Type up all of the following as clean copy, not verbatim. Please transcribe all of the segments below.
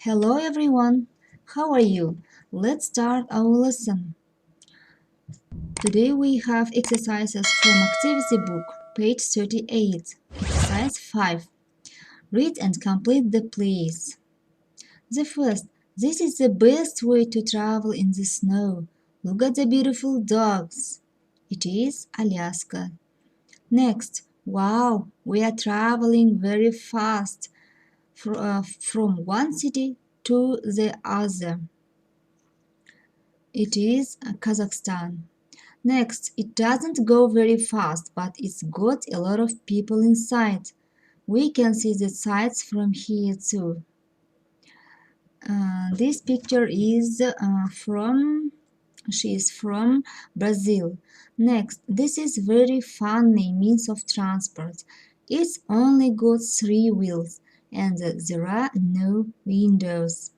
Hello everyone, how are you? Let's start our lesson. Today we have exercises from activity book, page 38. Exercise 5. Read and complete the please. The first, this is the best way to travel in the snow. Look at the beautiful dogs. It is Alaska. Next, wow, we are traveling very fast from one city to the other. It is Kazakhstan. Next, it doesn't go very fast, but it's got a lot of people inside. We can see the sights from here too. This picture is she is from Brazil. Next, this is very funny means of transport. It's only got 3 wheels and there are no windows.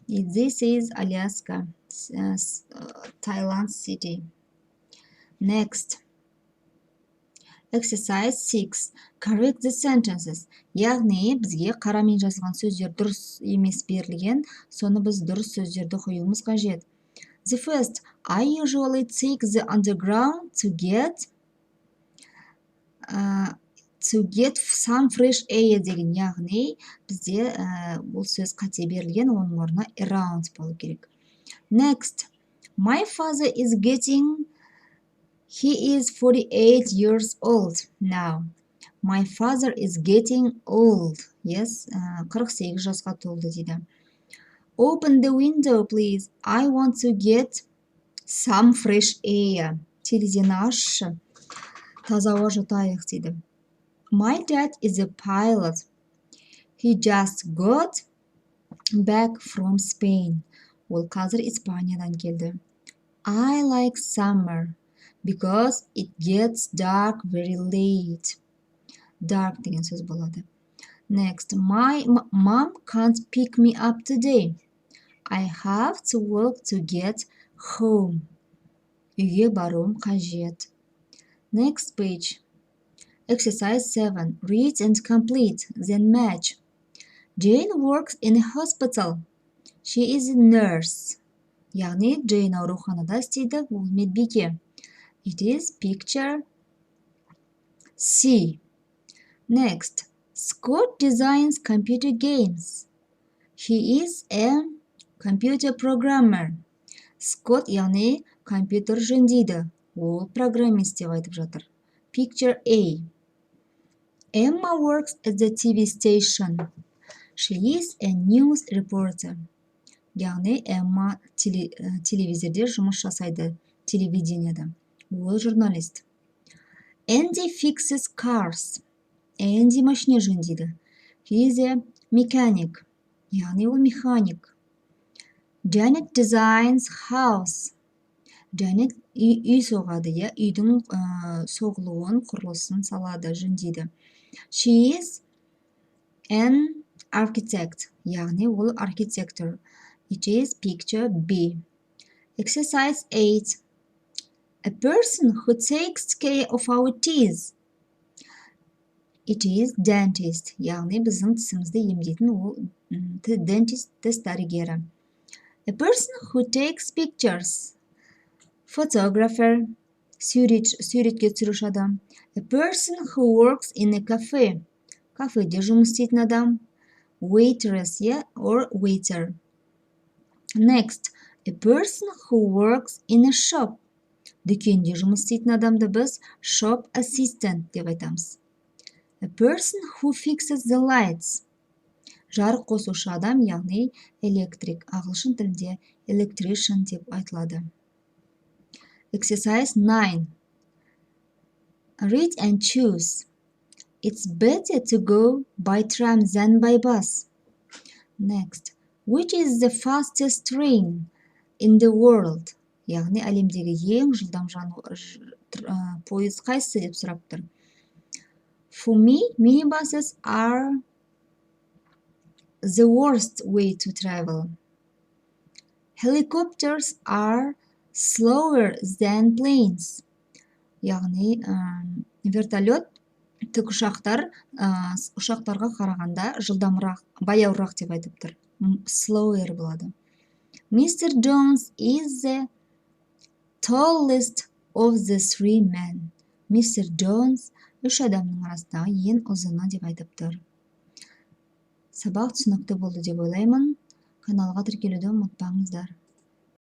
This is Alaska, Thailand city. Next, exercise 6. Correct the sentences. Яғни бізге қарамен жазылған сөздер дұрыс емес берілген, соны біз дұрыс сөздерді қоюымыз қажет. The first, I usually take the underground to get some fresh air деген, яғни бізде бұл сөз қате берілген, оның орнына around болу керек. Next, my father is He is 48 years old now. My father is getting old. Yes, 48 жасқа толды дейді. Open the window, please. I want to get some fresh air. Терезені ашшы. Таза ауа жұтайық дейді. My dad is a pilot. He just got back from Spain. Ол қазір Испаниядан келді. I like summer. Because it gets dark very late. Dark деген сөз болады. Next, my mom can't pick me up today. I have to walk to get home. Үйге баруым қажет. Next page. Exercise 7. Read and complete, then match. Jane works in a hospital. She is a nurse. Яғни, Jane ауруханада істейді, ол медбике. It is picture C. Next, Scott designs computer games. He is a computer programmer. Scott яғни компьютер жөндейді. Ол программист деп айтып жатыр. Picture A. Emma works at the TV station. She is a news reporter. Яғни Emma телевизорде жұмыс жасайды, телевидениеда. Ол журналист. Andy fixes cars. Andy машина жөндейді. He is a mechanic. Яғни ол механик. Janet designs house. Janet үй соғады, үйдің соғылуын, құрылысын салады, жөндейді. She is an architect. Яғни ол архитектор. It is picture B. Exercise 8. A person who takes care of our teeth. It is dentist. Яғни біздің тісімізді емдейтін ол dentist, тіс дәрігері. A person who takes pictures. Photographer. Суретке түсіруші адам. A person who works in a cafe. Кафеде жұмыс істейтін адам. Waitress, or waiter. Next, a person who works in a shop. Дүкенде жұмыс істейтін адамды біз shop assistant деп айтамыз. A person who fixes the lights. Жарық қосушы адам, яғни электрик. Ағылшын тілінде electrician деп айтылады. Exercise 9. Read and choose. It's better to go by tram than by bus. Next, which is the fastest train in the world? Яғни әлемдегі ең жылдам пойыз қайсысы деп сұрап тұр. For me, minibuses are the worst way to travel. Helicopters are slower than planes. Яғни вертолет, тікұшақтар ұшақтарға қарағанда жылдамырақ, баяуырақ деп айтып тұр. slower болады. Mr. Jones is the tallest of the three men. Mr. Jones үш адамның арасындағы ең ұзыны деп айтып тұр. Сабақ түсінікті болды деп ойлаймын. Каналға тіркелуді ұмытпаңыздар.